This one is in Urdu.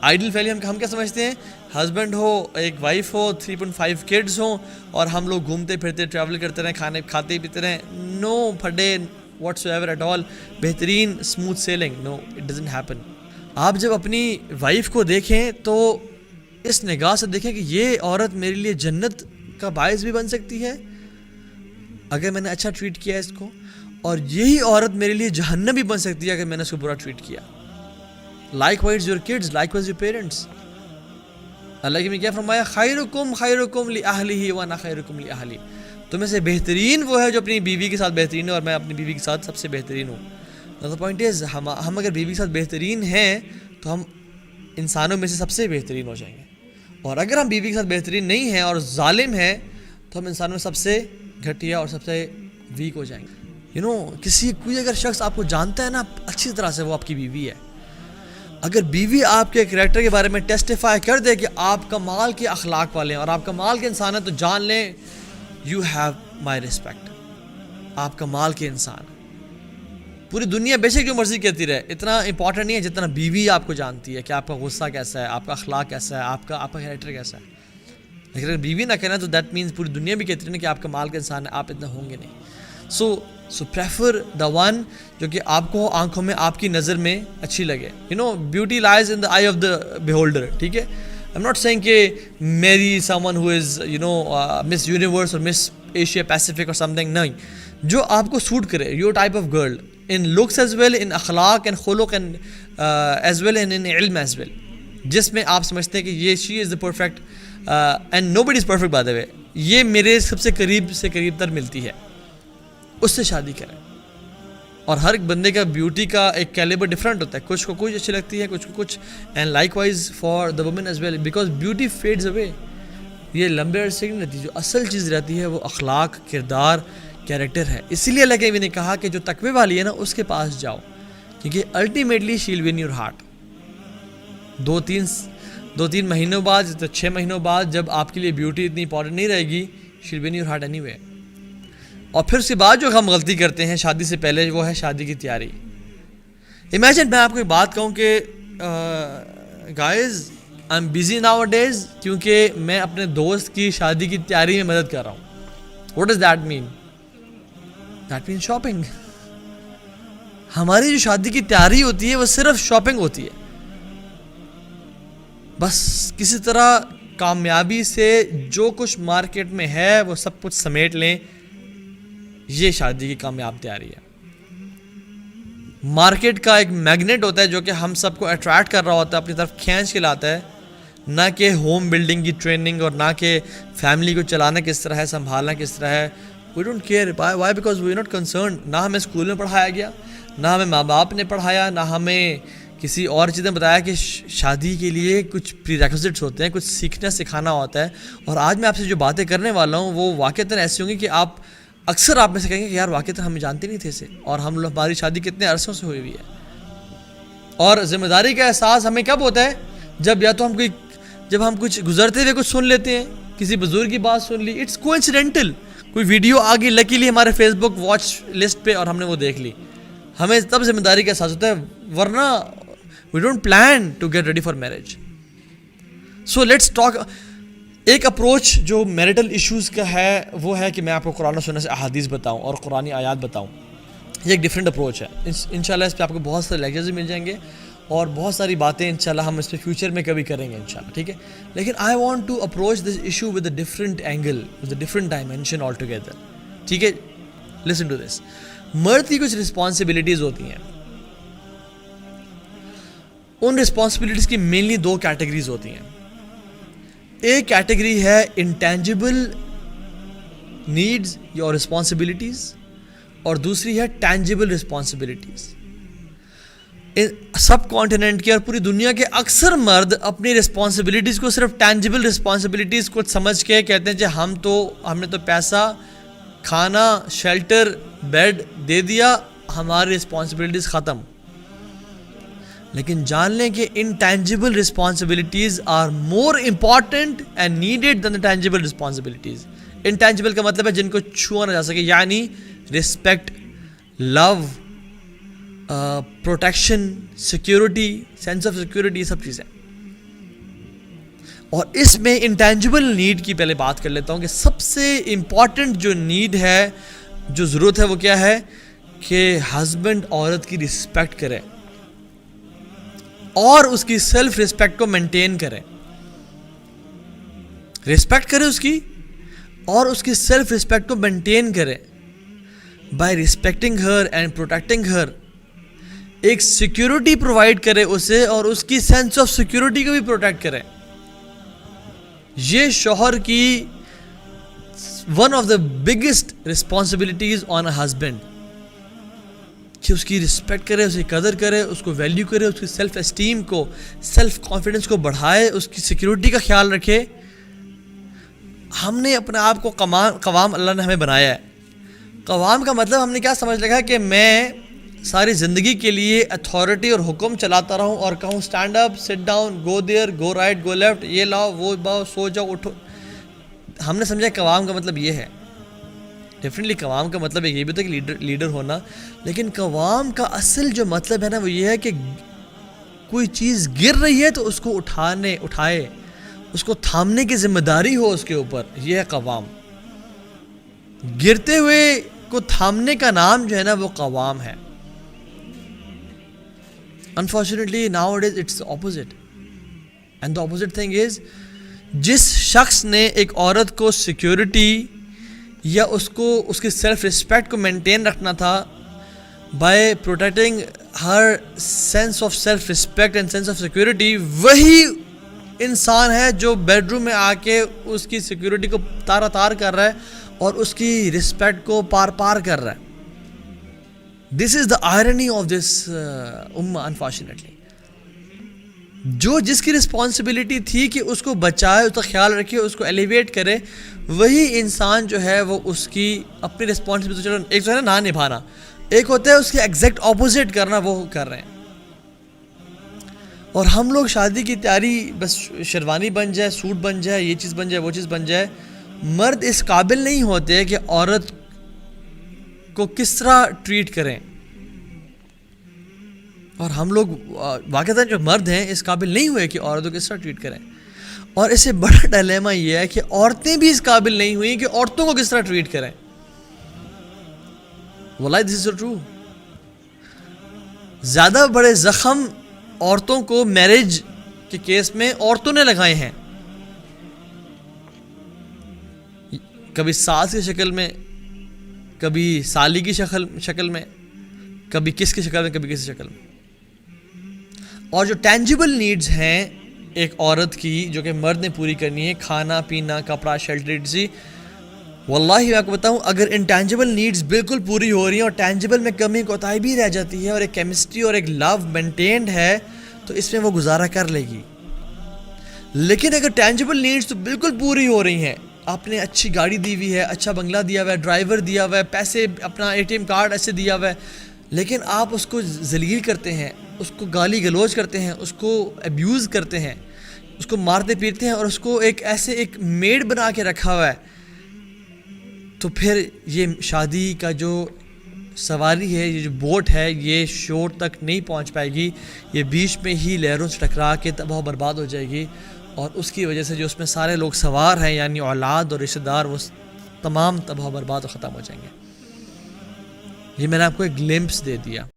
آئیڈل فیملی ہم کیا سمجھتے ہیں؟ ہسبینڈ ہو، ایک وائف ہو، 3.5 کڈس ہوں، اور ہم لوگ گھومتے پھرتے ٹریول کرتے رہیں، کھاتے پیتے رہیں. نو پھڈے واٹس ایور ایٹ آل، بہترین smooth sailing, no it doesn't happen. آپ جب اپنی وائف کو دیکھیں تو اس نگاہ سے دیکھیں کہ یہ عورت میرے لیے جنت کا باعث بھی بن سکتی ہے اگر میں نے اچھا ٹریٹ کیا اس کو، اور یہی عورت میرے لیے جہنم بھی بن سکتی ہے اگر میں نے اس کو برا ٹریٹ کیا. Likewise your kids, likewise your parents. اللہ کی میں کیا فرمایا؟ خیرکم لأہلہ وانا خیرکم لأہلی. تمہیں سے بہترین وہ ہے جو اپنی بیوی کے ساتھ بہترین ہے، اور میں اپنی بیوی کے ساتھ سب سے بہترین ہوں. The point is ہم اگر بیوی کے ساتھ بہترین ہیں تو ہم انسانوں میں سے سب سے بہترین ہو جائیں گے، اور اگر ہم بیوی کے ساتھ بہترین نہیں ہیں اور ظالم ہیں تو ہم انسانوں میں سب سے گھٹیا اور سب سے ویک ہو جائیں گے. کوئی اگر شخص آپ کو جانتا ہے نا اچھی طرح سے، وہ آپ کی بیوی ہے. اگر بیوی آپ کے کریکٹر کے بارے میں ٹیسٹیفائی کر دے کہ آپ کمال کے اخلاق والے ہیں اور آپ کمال کے انسان ہیں، تو جان لیں یو ہیو مائی ریسپیکٹ. آپ کمال کے انسان. پوری دنیا بے شک جو مرضی کہتی رہے، اتنا امپورٹنٹ نہیں ہے جتنا بیوی آپ کو جانتی ہے کہ آپ کا غصہ کیسا ہے، آپ کا اخلاق کیسا ہے، آپ کا کریکٹر کیسا ہے. لیکن اگر بیوی نہ کہنا تو دیٹ مینس پوری دنیا بھی کہتی رہے کہ آپ کمال کے انسان ہیں، آپ اتنا ہوں گے نہیں. سو پریفر دا ون جو کہ آپ کو آنکھوں میں، آپ کی نظر میں اچھی لگے. Beauty لائز in the I of the بیہولڈر. ٹھیک ہے، آئی ایم ناٹ سیئنگ کہ میری سم ون ہو از مس یونیورس اور مس ایشیا پیسیفک اور سم تھنگ. نہیں، جو آپ کو سوٹ کرے، your type of girl, in looks as well, in اخلاق اینڈ خلق and as well, and in علم ایز ویل، جس میں آپ سمجھتے ہیں کہ یہ she is the perfect and nobody is perfect by the way, یہ میرے سب سے قریب تر ملتی ہے، اس سے شادی کریں. اور ہر ایک بندے کا بیوٹی کا ایک کیلیبر ڈفرینٹ ہوتا ہے. کچھ کو کچھ اچھی لگتی ہے، کچھ کو کچھ. And likewise for the woman as well, because beauty fades away. یہ لمبے عرصے کی نہیں رہتی. جو اصل چیز رہتی ہے وہ اخلاق، کردار، کیریکٹر ہے. اسی لیے اللہ کے نبی نے کہا کہ جو تقوی والی ہے نا اس کے پاس جاؤ، کیونکہ ultimately she will win your heart. دو تین مہینوں بعد، 6 مہینوں بعد جب آپ کے لیے بیوٹی اتنی امپورٹنٹ نہیں رہے گی، she will win your heart anyway. اور پھر اس کے بعد جو ہم غلطی کرتے ہیں شادی سے پہلے، وہ ہے شادی کی تیاری. امیجن میں آپ کو ایک بات کہوں کہ guys I am busy nowadays, کیونکہ میں اپنے دوست کی شادی کی تیاری میں مدد کر رہا ہوں. What does that mean? That mean shopping. ہماری جو شادی کی تیاری ہوتی ہے وہ صرف شاپنگ ہوتی ہے. بس کسی طرح کامیابی سے جو کچھ مارکیٹ میں ہے وہ سب کچھ سمیٹ لیں، یہ شادی کی کامیاب تیاری ہے. مارکیٹ کا ایک میگنیٹ ہوتا ہے جو کہ ہم سب کو اٹریکٹ کر رہا ہوتا ہے، اپنی طرف کھینچ کے لاتا ہے، نہ کہ ہوم بلڈنگ کی ٹریننگ اور نہ کہ فیملی کو چلانا کس طرح ہے، سنبھالنا کس طرح ہے. We don't care. Why? Because we are not concerned. نہ ہمیں اسکول میں پڑھایا گیا، نہ ہمیں ماں باپ نے پڑھایا، نہ ہمیں کسی اور چیزیں بتایا کہ شادی کے لیے کچھ پری ریکوزٹس ہوتے ہیں، کچھ سیکھنا سکھانا ہوتا ہے. اور آج میں آپ سے جو باتیں کرنے والا ہوں وہ واقعتاً ایسی ہوں گی کہ اکثر آپ میں سے کہیں گے کہ یار واقعتاً ہمیں جانتے نہیں تھے اسے، اور ہماری شادی کتنے عرصوں سے ہوئی ہوئی ہے. اور ذمہ داری کا احساس ہمیں کب ہوتا ہے؟ جب یا تو جب ہم کچھ گزرتے ہوئے کچھ سن لیتے ہیں، کسی بزرگ کی بات سن لی، اٹس کوئنسیڈنٹل، کوئی ویڈیو آ گئی لکیلی ہمارے فیس بک واچ لسٹ پہ اور ہم نے وہ دیکھ لی، ہمیں تب ذمہ داری کا احساس ہوتا ہے. ورنہ we don't plan to get ready for marriage. So let's talk. ایک اپروچ جو میریٹل ایشوز کا ہے وہ ہے کہ میں آپ کو قرآن و سنت سے احادیث بتاؤں اور قرآنی آیات بتاؤں. یہ ایک ڈفرینٹ اپروچ ہے. انشاءاللہ اس پہ آپ کو بہت سارے لیکچرز مل جائیں گے اور بہت ساری باتیں انشاءاللہ ہم اس پہ فیوچر میں کبھی کریں گے انشاءاللہ. ٹھیک ہے، لیکن I want to approach this issue with a different angle, with a different dimension all together. ٹھیک ہے، لسن ٹو دس. مرد کی کچھ رسپانسبلٹیز ہوتی ہیں. ان رسپانسبلٹیز کی مینلی 2 کیٹیگریز ہوتی ہیں. ایک کیٹیگری ہے انٹینجبل نیڈز اور رسپانسبلٹیز، اور دوسری ہے ٹینجبل رسپانسبلٹیز. سب کانٹیننٹ کے اور پوری دنیا کے اکثر مرد اپنی رسپانسبلٹیز کو صرف ٹینجبل رسپانسبلٹیز کو سمجھ کے کہتے ہیں کہ ہم نے تو پیسہ، کھانا، شیلٹر، بیڈ دے دیا، ہماری رسپانسبلٹیز ختم. لیکن جان لیں کہ intangible responsibilities are more important and needed than tangible responsibilities. Intangible کا مطلب ہے جن کو چھوا نہ جا سکے، یعنی respect, love, protection, security, sense of security, یہ سب چیزیں. اور اس میں انٹینجبل نیڈ کی پہلے بات کر لیتا ہوں کہ سب سے امپورٹنٹ جو نیڈ ہے، جو ضرورت ہے، وہ کیا ہے کہ ہسبینڈ عورت کی رسپیکٹ کرے اور اس کی سیلف رسپیکٹ کو مینٹین کرے. رسپیکٹ کرے اس کی اور اس کی سیلف رسپیکٹ کو مینٹین کرے by respecting her and protecting her. ایک سیکیورٹی پرووائڈ کرے اسے اور اس کی سینس آف سیکیورٹی کو بھی پروٹیکٹ کرے. یہ شوہر کی one of the biggest responsibilities on a husband کہ اس کی رسپیکٹ کرے، اس کی قدر کرے، اس کو ویلیو کرے، اس کی سیلف اسٹیم کو، سیلف کانفیڈنس کو بڑھائے، اس کی سیکیورٹی کا خیال رکھے. ہم نے اپنے آپ کو قوام اللہ نے ہمیں بنایا ہے. قوام کا مطلب ہم نے کیا سمجھ لگا کہ میں ساری زندگی کے لیے اتھارٹی اور حکم چلاتا رہوں اور کہوں stand up, sit down, go there, go right, go left, یہ لاؤ، وہ باؤ، سو جاؤ، اٹھو. ہم نے سمجھا قوام کا مطلب یہ ہے. ڈیفینیٹلی قوام کا مطلب یہ بھی ہوتا ہے کہ لیڈر ہونا، لیکن قوام کا اصل جو مطلب ہے نا وہ یہ ہے کہ کوئی چیز گر رہی ہے تو اس کو اٹھائے، اس کو تھامنے کی ذمہ داری ہو اس کے اوپر. یہ ہے قوام. گرتے ہوئے کو تھامنے کا نام جو ہے نا وہ قوام ہے. Unfortunately nowadays it's the opposite, and the opposite thing is جس شخص نے ایک عورت کو سیکیورٹی یا اس کو اس کی سیلف رسپیکٹ کو مینٹین رکھنا تھا by protecting Hare sense of self respect and sense of security, وہی انسان ہے جو بیڈ روم میں آ کے اس کی سیکیورٹی کو تار کر رہا ہے اور اس کی رسپیکٹ کو پار کر رہا ہے. دس از دا آئرنی آف دس امہ انفارچونیٹلی. جو جس کی رسپانسبلٹی تھی کہ اس کو بچائے، اس کا خیال رکھے، اس کو ایلیویٹ کرے، وہی انسان جو ہے وہ اس کی اپنی رسپانسبلٹی، ایک تو ہے نا نبھانا، ایک ہوتا ہے اس کے ایگزیکٹ اپوزٹ کرنا، وہ کر رہے ہیں. اور ہم لوگ شادی کی تیاری بس شیروانی بن جائے، سوٹ بن جائے، یہ چیز بن جائے، وہ چیز بن جائے. مرد اس قابل نہیں ہوتے کہ عورت کو کس طرح ٹریٹ کریں. اور ہم لوگ واقعتاً جو مرد ہیں اس قابل نہیں ہوئے کہ عورتوں کو کس طرح ٹریٹ کریں. اور اس سے بڑا ڈیلیما یہ ہے کہ عورتیں بھی اس قابل نہیں ہوئی کہ عورتوں کو کس طرح ٹریٹ کریں. واللہ دس از ٹرو. زیادہ بڑے زخم عورتوں کو میرج کے کیس میں عورتوں نے لگائے ہیں، کبھی ساس کی شکل میں، کبھی سالی کی شکل میں، کبھی کس کی شکل میں، کبھی کسی شکل میں. اور جو ٹینجیبل نیڈز ہیں ایک عورت کی جو کہ مرد نے پوری کرنی ہے، کھانا پینا، کپڑا، شیلٹر، واللہ میں آپ کو بتاؤں اگر انٹینجیبل نیڈز بالکل پوری ہو رہی ہیں اور ٹینجیبل میں کمی کوتاہی بھی رہ جاتی ہے اور ایک کیمسٹری اور ایک لو مینٹینڈ ہے تو اس میں وہ گزارا کر لے گی. لیکن اگر ٹینجیبل نیڈز تو بالکل پوری ہو رہی ہیں، آپ نے اچھی گاڑی دی ہوئی ہے، اچھا بنگلہ دیا ہوا ہے، ڈرائیور دیا ہوا ہے، پیسے اپنا ATM کارڈ ایسے دیا ہوا ہے، لیکن آپ اس کو ذلیل کرتے ہیں، اس کو گالی گلوچ کرتے ہیں، اس کو ابیوز کرتے ہیں، اس کو مارتے پیٹتے ہیں اور اس کو ایک میڈ بنا کے رکھا ہوا ہے، تو پھر یہ شادی کا جو سواری ہے، یہ جو بوٹ ہے، یہ شور تک نہیں پہنچ پائے گی. یہ بیچ میں ہی لہروں سے ٹکرا کے تباہ و برباد ہو جائے گی. اور اس کی وجہ سے جو اس میں سارے لوگ سوار ہیں یعنی اولاد اور رشتہ دار، وہ تمام تباہ و برباد و ختم ہو جائیں گے. یہ میں نے آپ کو ایک گلمپس دے دیا.